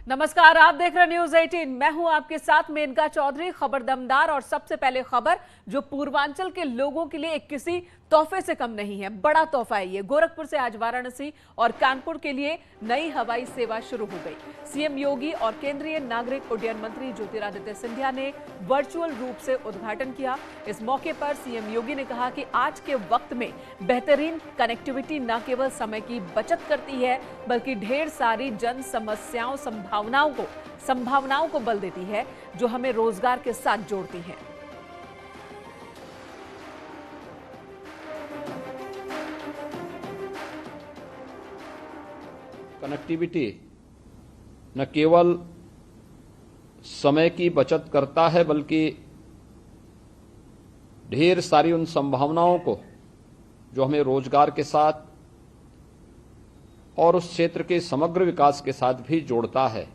नमस्कार, आप देख रहे न्यूज 18। मैं हूं आपके साथ मेनका चौधरी। खबर दमदार और सबसे पहले खबर जो पूर्वांचल के लोगों के लिए एक किसी तोहफे से कम नहीं है। बड़ा तोहफा है ये। गोरखपुर से आज वाराणसी और कानपुर के लिए नई हवाई सेवा शुरू हो गई। सीएम योगी और केंद्रीय नागरिक उड्डयन मंत्री ज्योतिरादित्य सिंधिया ने वर्चुअल रूप से उद्घाटन किया। इस मौके पर सीएम योगी ने कहा कि आज के वक्त में बेहतरीन कनेक्टिविटी न केवल समय की बचत करती है बल्कि ढेर सारी जन समस्याओं संभावनाओं को बल देती है जो हमें रोजगार के साथ जोड़ती है। कनेक्टिविटी न केवल समय की बचत करता है बल्कि ढेर सारी उन संभावनाओं को जो हमें रोजगार के साथ और उस क्षेत्र के समग्र विकास के साथ भी जोड़ता है।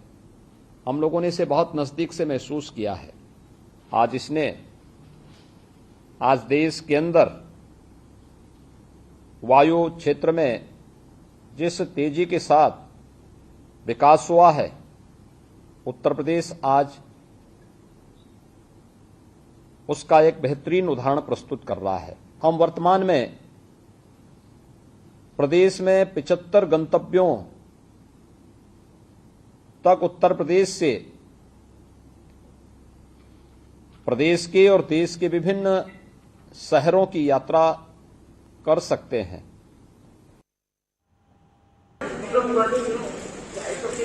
हम लोगों ने इसे बहुत नजदीक से महसूस किया है। आज देश के अंदर वायु क्षेत्र में जिस तेजी के साथ विकास हुआ है, उत्तर प्रदेश आज उसका एक बेहतरीन उदाहरण प्रस्तुत कर रहा है। हम वर्तमान में प्रदेश में 75 गंतव्यों तक उत्तर प्रदेश से प्रदेश के और देश के विभिन्न शहरों की यात्रा कर सकते हैं।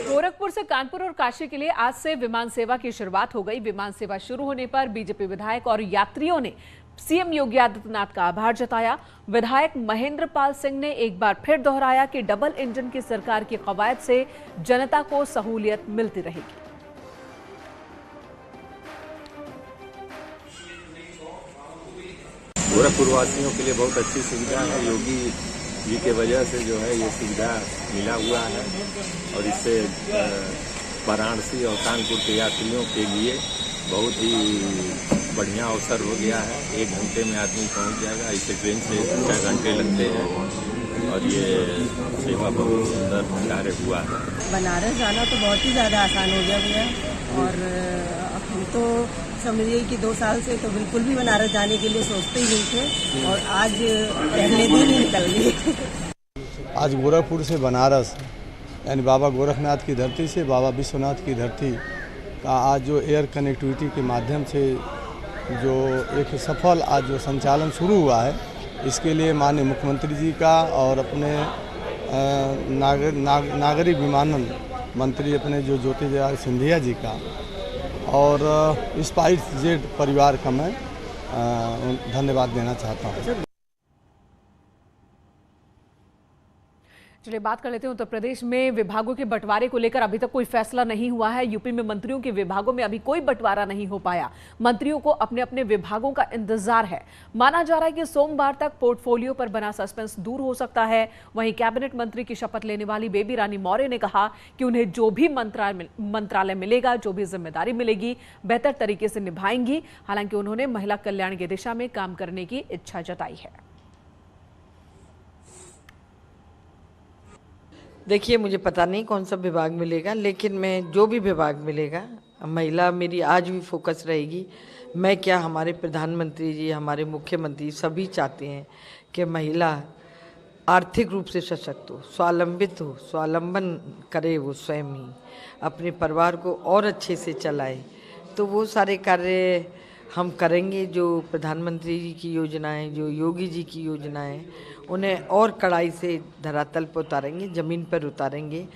गोरखपुर से कानपुर और काशी के लिए आज से विमान सेवा की शुरुआत हो गई। विमान सेवा शुरू होने पर बीजेपी विधायक और यात्रियों ने सीएम योगी आदित्यनाथ का आभार जताया। विधायक महेंद्र पाल सिंह ने एक बार फिर दोहराया कि डबल इंजन की सरकार की कवायद से जनता को सहूलियत मिलती रहेगी। गोरखपुर वासियों के लिए बहुत अच्छी सुविधा है। योगी जी के वजह से जो है ये सुविधा मिला हुआ है और इससे वाराणसी और कानपुर के यात्रियों के लिए बहुत ही बढ़िया अवसर हो गया है। 1 घंटे में आदमी पहुंच जाएगा। इसे ट्रेन से 6 घंटे लगते हैं और ये सेवा बहुत सुंदर कार्य हुआ है। बनारस जाना तो बहुत ही ज़्यादा आसान हो गया भैया। और हम तो समझिए कि 2 साल से तो बिल्कुल भी बनारस जाने के लिए सोचते ही नहीं थे और आज पहले दिन ही निकल गए। आज गोरखपुर से बनारस यानी बाबा गोरखनाथ की धरती से बाबा विश्वनाथ की धरती का आज जो एयर कनेक्टिविटी के माध्यम से जो एक सफल आज जो संचालन शुरू हुआ है, इसके लिए माननीय मुख्यमंत्री जी का और अपने नागरिक विमानन मंत्री अपने जो ज्योतिरादित्य सिंधिया जी का और स्पाइस जेट परिवार का मैं धन्यवाद देना चाहता हूँ। चलिए बात कर लेते हैं। उत्तर प्रदेश में विभागों के बंटवारे को लेकर अभी तक कोई फैसला नहीं हुआ है। यूपी में मंत्रियों के विभागों में अभी कोई बंटवारा नहीं हो पाया। मंत्रियों को अपने अपने विभागों का इंतजार है। माना जा रहा है कि सोमवार तक पोर्टफोलियो पर बना सस्पेंस दूर हो सकता है। वहीं कैबिनेट मंत्री की शपथ लेने वाली बेबी रानी मौर्य ने कहा कि उन्हें जो भी मंत्रालय मिलेगा, जो भी जिम्मेदारी मिलेगी, बेहतर तरीके से निभाएंगी। हालांकि उन्होंने महिला कल्याण की दिशा में काम करने की इच्छा जताई है। देखिए, मुझे पता नहीं कौन सा विभाग मिलेगा, लेकिन मैं जो भी विभाग मिलेगा, महिला मेरी आज भी फोकस रहेगी। मैं क्या, हमारे प्रधानमंत्री जी, हमारे मुख्यमंत्री सभी चाहते हैं कि महिला आर्थिक रूप से सशक्त हो, स्वावलंबित हो, स्वावलंबन करे, वो स्वयं ही अपने परिवार को और अच्छे से चलाए। तो वो सारे कार्य हम करेंगे। जो प्रधानमंत्री जी की योजनाएं, जो योगी जी की योजनाएं, उन्हें और कड़ाई से धरातल पर उतारेंगे, जमीन पर उतारेंगे।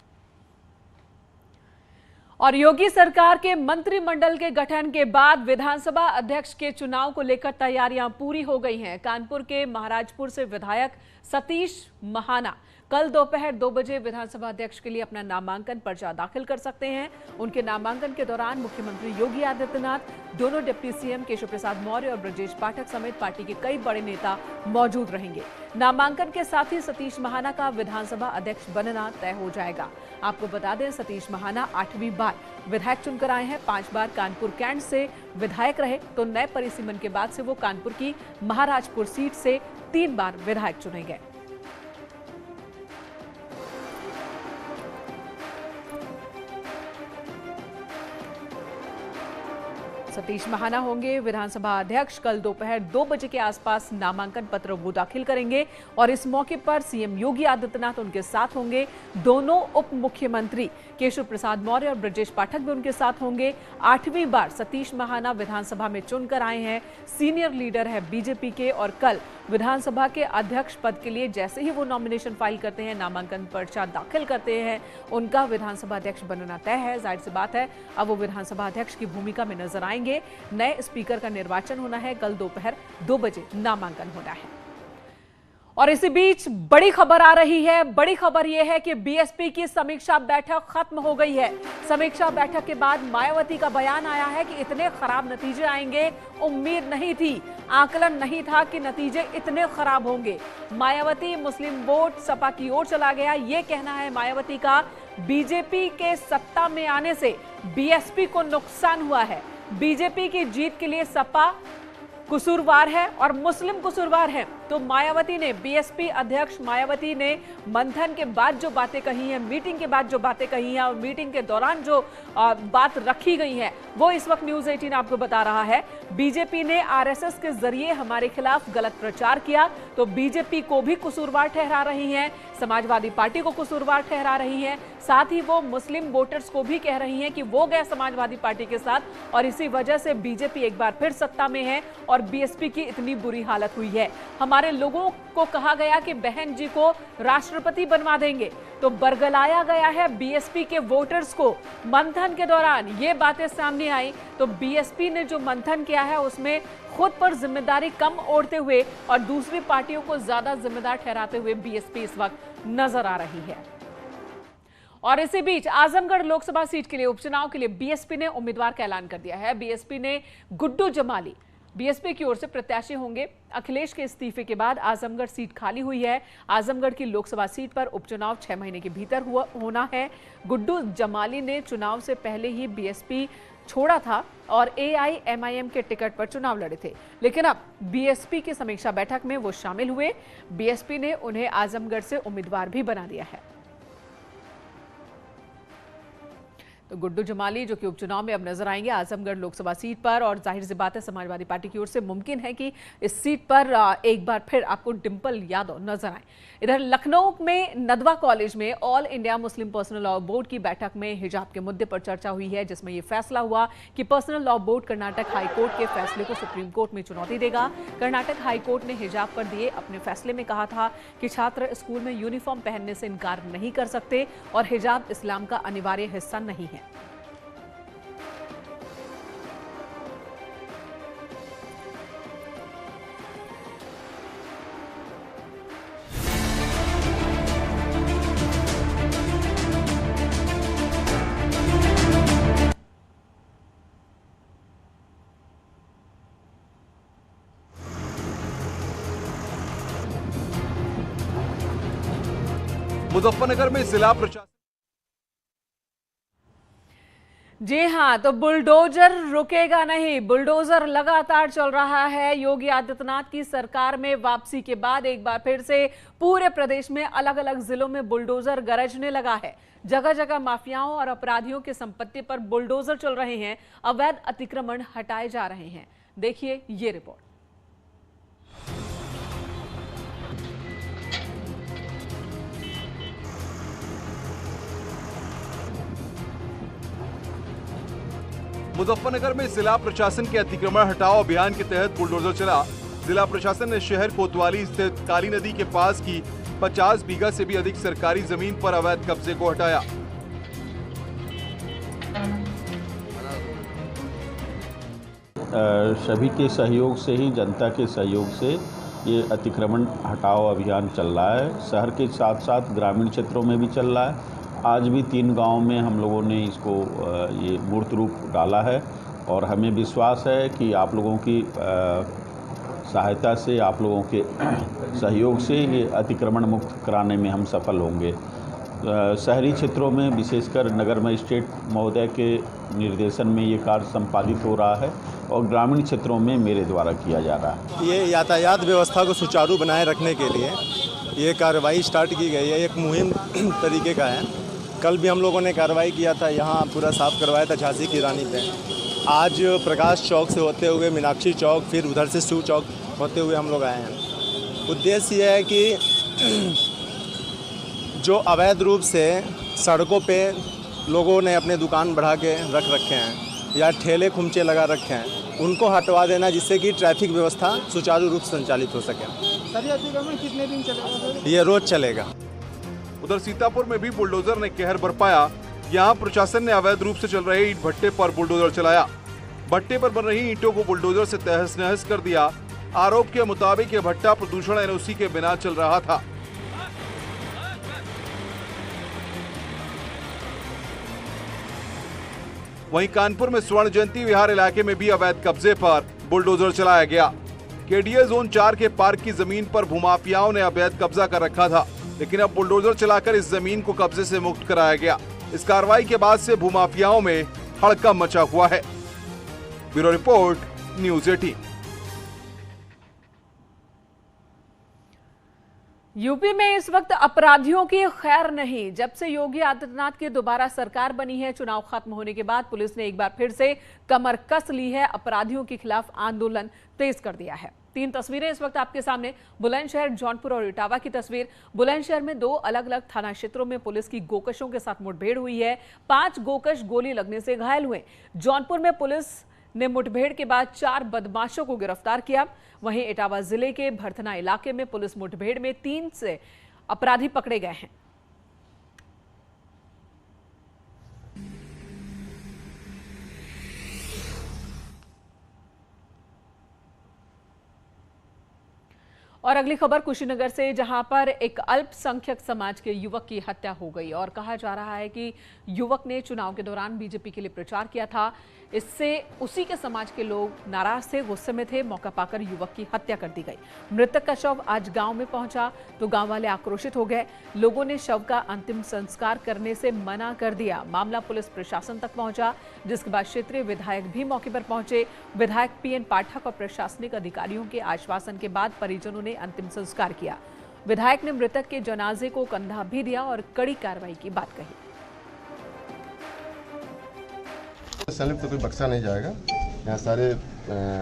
और योगी सरकार के मंत्रिमंडल के गठन के बाद विधानसभा अध्यक्ष के चुनाव को लेकर तैयारियां पूरी हो गई हैं। कानपुर के महाराजपुर से विधायक सतीश महाना कल दोपहर 2 बजे विधानसभा अध्यक्ष के लिए अपना नामांकन पर्चा दाखिल कर सकते हैं। उनके नामांकन के दौरान मुख्यमंत्री योगी आदित्यनाथ, दोनों डिप्टी सीएम केशव प्रसाद मौर्य और ब्रजेश पाठक समेत पार्टी के कई बड़े नेता मौजूद रहेंगे। नामांकन के साथ ही सतीश महाना का विधानसभा अध्यक्ष बनना तय हो जाएगा। आपको बता दें, सतीश महाना 8वीं बार विधायक चुनकर आए हैं। 5 बार कानपुर कैंट से विधायक रहे तो नए परिसीमन के बाद से वो कानपुर की महाराजपुर सीट से 3 बार विधायक चुने गए। सतीश महाना होंगे विधानसभा अध्यक्ष। कल दोपहर 2 बजे के आसपास नामांकन पत्र वो दाखिल करेंगे और इस मौके पर सीएम योगी आदित्यनाथ उनके साथ होंगे। दोनों उप मुख्यमंत्री केशव प्रसाद मौर्य और ब्रजेश पाठक भी उनके साथ होंगे। 8वीं बार सतीश महाना विधानसभा में चुनकर आए हैं, सीनियर लीडर है बीजेपी के और कल विधानसभा के अध्यक्ष पद के लिए जैसे ही वो नॉमिनेशन फाइल करते हैं, नामांकन पर्चा दाखिल करते हैं, उनका विधानसभा अध्यक्ष बनना तय है। जाहिर सी बात है अब वो विधानसभा अध्यक्ष की भूमिका में नजर आएंगे। नए स्पीकर का निर्वाचन होना है, कल दोपहर 2 बजे नामांकन होना है। और इसी बीच बड़ी खबर आ रही है। बड़ी खबर यह है कि बीएसपी की समीक्षा बैठक खत्म हो गई है। समीक्षा बैठक के बाद मायावती का बयान आया है कि इतने खराब नतीजे आएंगे, उम्मीद नहीं थी, आकलन नहीं था कि नतीजे इतने खराब होंगे। मायावती मुस्लिम वोट सपा की ओर चला गया, यह कहना है मायावती का। बीजेपी के सत्ता में आने से बीएसपी को नुकसान हुआ है। बीजेपी की जीत के लिए सपा कसूरवार है और मुस्लिम कसूरवार है। तो मायावती ने, बीएसपी अध्यक्ष मायावती ने मंथन के बाद जो बातें कही हैं, मीटिंग के बाद जो बातें कही हैं और मीटिंग के दौरान जो बात रखी गई है, वो इस वक्त न्यूज़ 18 आपको बता रहा है। बीजेपी ने आरएसएस के जरिए हमारे खिलाफ गलत प्रचार किया, तो बीजेपी को भी कसूरवार ठहरा रही हैं, समाजवादी पार्टी को कसूरवार ठहरा रही हैं, साथ ही वो मुस्लिम वोटर्स को भी कह रही हैं कि वो गए समाजवादी पार्टी के साथ और इसी वजह से बीजेपी एक बार फिर सत्ता में है और बीएसपी की इतनी बुरी हालत हुई है। हमारे लोगों को कहा गया कि बहन जी को राष्ट्रपति बनवा देंगे, तो बरगलाया गया है बीएसपी के वोटर्स को। मंथन के दौरान ये बातें सामने आई, तो बीएसपी ने जो मंथन किया है उसमें खुद पर जिम्मेदारी कम ओढ़ते हुए और दूसरी पार्टियों को ज्यादा जिम्मेदार ठहराते हुए बीएसपी इस वक्त नजर आ रही है। और इसी बीच आजमगढ़ लोकसभा सीट के लिए उपचुनाव के लिए बीएसपी ने उम्मीदवार का ऐलान कर दिया है। बीएसपी ने गुड्डू जमाली बीएसपी की ओर से प्रत्याशी होंगे। अखिलेश के इस्तीफे के बाद आजमगढ़ सीट खाली हुई है। आजमगढ़ की लोकसभा सीट पर उपचुनाव 6 महीने के भीतर होना है। गुड्डू जमाली ने चुनाव से पहले ही बीएसपी छोड़ा था और एआईएमआईएम के टिकट पर चुनाव लड़े थे, लेकिन अब बीएसपी की समीक्षा बैठक में वो शामिल हुए। बीएसपी ने उन्हें आजमगढ़ से उम्मीदवार भी बना दिया है। तो गुड्डू जमाली जो कि उपचुनाव में अब नजर आएंगे आजमगढ़ लोकसभा सीट पर, और जाहिर सी बात है समाजवादी पार्टी की ओर से मुमकिन है कि इस सीट पर एक बार फिर आपको डिंपल यादव नजर आए। इधर लखनऊ में नदवा कॉलेज में all India Muslim personal law board की बैठक में हिजाब के मुद्दे पर चर्चा हुई है, जिसमें यह फैसला हुआ कि personal law board Karnataka high court के फैसले को सुप्रीम कोर्ट में चुनौती देगा। कर्नाटक हाईकोर्ट ने हिजाब पर दिए अपने फैसले में कहा था कि छात्र स्कूल में यूनिफॉर्म पहनने से इनकार नहीं कर सकते और हिजाब इस्लाम का अनिवार्य हिस्सा नहीं है। मुजफ्फरनगर में जिला प्रशासन, जी हां, तो बुलडोजर रुकेगा नहीं। बुलडोजर लगातार चल रहा है। योगी आदित्यनाथ की सरकार में वापसी के बाद एक बार फिर से पूरे प्रदेश में अलग अलग जिलों में बुलडोजर गरजने लगा है। जगह जगह माफियाओं और अपराधियों की संपत्ति पर बुलडोजर चल रहे हैं, अवैध अतिक्रमण हटाए जा रहे हैं। देखिए ये रिपोर्ट। मुजफ्फरनगर में जिला प्रशासन के अतिक्रमण हटाओ अभियान के तहत बुलडोजर चला। जिला प्रशासन ने शहर कोतवाली स्थित काली नदी के पास की 50 बीघा से भी अधिक सरकारी जमीन पर अवैध कब्जे को हटाया। सभी के सहयोग से ही, जनता के सहयोग से ये अतिक्रमण हटाओ अभियान चल रहा है। शहर के साथ साथ ग्रामीण क्षेत्रों में भी चल रहा है। आज भी 3 गांव में हम लोगों ने इसको ये मूर्त रूप डाला है और हमें विश्वास है कि आप लोगों की सहायता से, आप लोगों के सहयोग से ये अतिक्रमण मुक्त कराने में हम सफल होंगे। शहरी क्षेत्रों में विशेषकर नगर मजिस्ट्रेट महोदय के निर्देशन में ये कार्य संपादित हो रहा है और ग्रामीण क्षेत्रों में मेरे द्वारा किया जा रहा है। ये यातायात व्यवस्था को सुचारू बनाए रखने के लिए ये कार्रवाई स्टार्ट की गई है। एक मुहिम तरीके का है। कल भी हम लोगों ने कार्रवाई किया था, यहाँ पूरा साफ करवाया था झांसी की रानी पे। आज प्रकाश चौक से होते हुए मीनाक्षी चौक, फिर उधर से शिव चौक होते हुए हम लोग आए हैं। उद्देश्य ये है कि जो अवैध रूप से सड़कों पे लोगों ने अपने दुकान बढ़ा के रख रखे हैं या ठेले खुमचे लगा रखे हैं, उनको हटवा देना, जिससे कि ट्रैफिक व्यवस्था सुचारू रूप से संचालित हो सके। सर, ये अतिक्रमण कितने दिन चलेगा? ये रोज चलेगा। उधर सीतापुर में भी बुलडोजर ने कहर बरपाया। यहाँ प्रशासन ने अवैध रूप से चल रहे ईंट भट्टे पर बुलडोजर चलाया। भट्टे पर बन रही ईंटों को बुलडोजर से तहस नहस कर दिया। आरोप के मुताबिक ये भट्टा प्रदूषण एनओसी के बिना चल रहा था। वहीं कानपुर में स्वर्ण जयंती विहार इलाके में भी अवैध कब्जे पर बुलडोजर चलाया गया। केडीए जोन 4 के पार्क की जमीन पर भूमाफियाओं ने अवैध कब्जा कर रखा था, लेकिन अब बुलडोजर चलाकर इस जमीन को कब्जे से मुक्त कराया गया। इस कार्रवाई के बाद से भूमाफियाओं में हड़कंप मचा हुआ है। Bureau report, news 18। यूपी में इस वक्त अपराधियों की खैर नहीं। जब से योगी आदित्यनाथ की दोबारा सरकार बनी है, चुनाव खत्म होने के बाद पुलिस ने एक बार फिर से कमर कस ली है, अपराधियों के खिलाफ आंदोलन तेज कर दिया है। 3 तस्वीरें इस वक्त आपके सामने, बुलंदशहर, जौनपुर और इटावा की तस्वीर। बुलंदशहर में 2 अलग अलग थाना क्षेत्रों में पुलिस की गोकशों के साथ मुठभेड़ हुई है। 5 गोकश गोली लगने से घायल हुए। जौनपुर में पुलिस ने मुठभेड़ के बाद 4 बदमाशों को गिरफ्तार किया। वहीं इटावा जिले के भरथना इलाके में पुलिस मुठभेड़ में 3 से अपराधी पकड़े गए हैं। और अगली खबर कुशीनगर से, जहां पर एक अल्पसंख्यक समाज के युवक की हत्या हो गई और कहा जा रहा है कि युवक ने चुनाव के दौरान बीजेपी के लिए प्रचार किया था। इससे उसी के समाज के लोग नाराज थे, गुस्से में थे। मौका पाकर युवक की हत्या कर दी गई। मृतक का शव आज गांव में पहुंचा तो गांव वाले आक्रोशित हो गए। लोगों ने शव का अंतिम संस्कार करने से मना कर दिया। मामला पुलिस प्रशासन तक पहुंचा, जिसके बाद क्षेत्रीय विधायक भी मौके पर पहुंचे। विधायक पीएन पाठक और प्रशासनिक अधिकारियों के आश्वासन के बाद परिजनों ने अंतिम संस्कार किया। विधायक ने मृतक के जनाजे को कंधा भी दिया और कड़ी कार्रवाई की बात कही। संलिप्त तो कोई बख्शा नहीं जाएगा। यहाँ सारे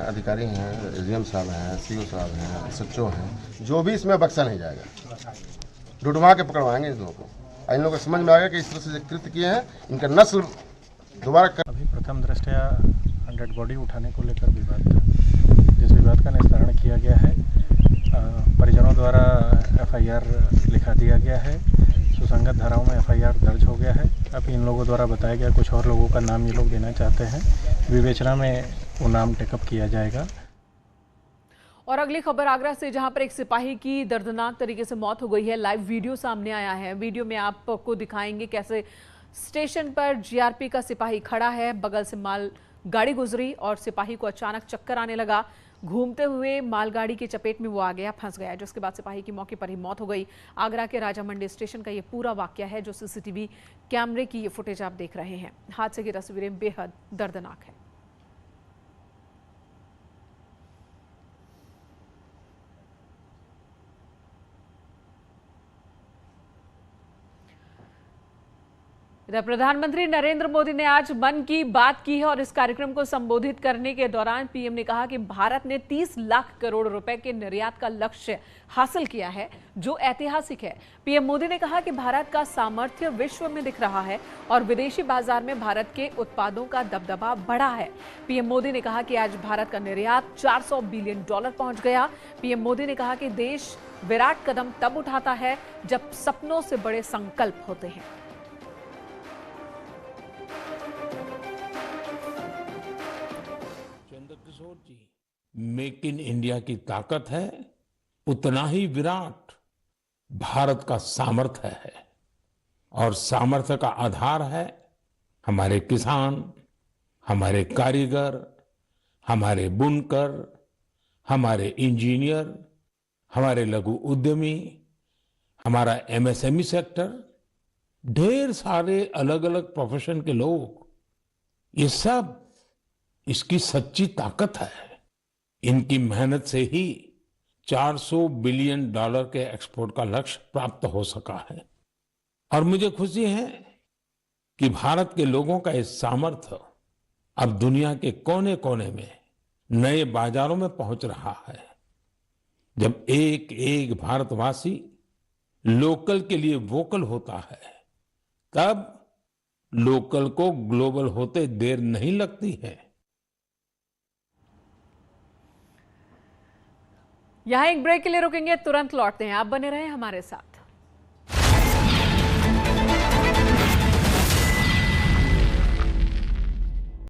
अधिकारी हैं, एसडीएम साहब हैं, सीओ साहब हैं, एसएचओ हैं, जो भी इसमें बख्शा नहीं जाएगा। ढूंढवा के पकड़वाएंगे इन लोगों को। इन लोगों को समझ में आएगा कि इस तरह से कृत्य किए हैं, इनका नस्ल दोबारा कर। अभी प्रथम दृष्टया डेड बॉडी उठाने को लेकर विवाद था, जिस विवाद का निस्तारण किया गया है। परिजनों द्वारा एफआईआर लिखा दिया गया है। सुसंगत धाराओं में एफआईआर दर्ज हो गया है। अब इन लोगों द्वारा बताया गया कुछ और लोगों का नाम ये लोग देना चाहते हैं। विवेचना में वो नाम टेकअप किया जाएगा। और अगली खबर आगरा से, जहां पर एक सिपाही की दर्दनाक तरीके से मौत हो गई है। लाइव वीडियो सामने आया है। वीडियो में आपको दिखाएंगे कैसे स्टेशन पर जीआरपी का सिपाही खड़ा है। बगल से माल गाड़ी गुजरी और सिपाही को अचानक चक्कर आने लगा। घूमते हुए मालगाड़ी की चपेट में वो आ गया, फंस गया, जिसके बाद सिपाही की मौके पर ही मौत हो गई। आगरा के राजा मंडी स्टेशन का ये पूरा वाकया है, जो सीसीटीवी कैमरे की ये फुटेज आप देख रहे हैं। हादसे की तस्वीरें बेहद दर्दनाक है। इधर प्रधानमंत्री नरेंद्र मोदी ने आज मन की बात की है और इस कार्यक्रम को संबोधित करने के दौरान पीएम ने कहा कि भारत ने 30 लाख करोड़ रुपए के निर्यात का लक्ष्य हासिल किया है, जो ऐतिहासिक है। पीएम मोदी ने कहा कि भारत का सामर्थ्य विश्व में दिख रहा है और विदेशी बाजार में भारत के उत्पादों का दबदबा बढ़ा है। पीएम मोदी ने कहा कि आज भारत का निर्यात $400 बिलियन पहुंच गया। पीएम मोदी ने कहा कि देश विराट कदम तब उठाता है जब सपनों से बड़े संकल्प होते हैं। मेक इन इंडिया की ताकत है, उतना ही विराट भारत का सामर्थ्य है। और सामर्थ्य का आधार है हमारे किसान, हमारे कारीगर, हमारे बुनकर, हमारे इंजीनियर, हमारे लघु उद्यमी, हमारा एमएसएमई सेक्टर, ढेर सारे अलग अलग प्रोफेशन के लोग। ये सब इसकी सच्ची ताकत है। इनकी मेहनत से ही $400 बिलियन के एक्सपोर्ट का लक्ष्य प्राप्त हो सका है। और मुझे खुशी है कि भारत के लोगों का इस सामर्थ्य अब दुनिया के कोने कोने में नए बाजारों में पहुंच रहा है। जब एक एक भारतवासी लोकल के लिए वोकल होता है, तब लोकल को ग्लोबल होते देर नहीं लगती है। यहां एक ब्रेक के लिए रुकेंगे, तुरंत लौटते हैं। आप बने रहें हमारे साथ।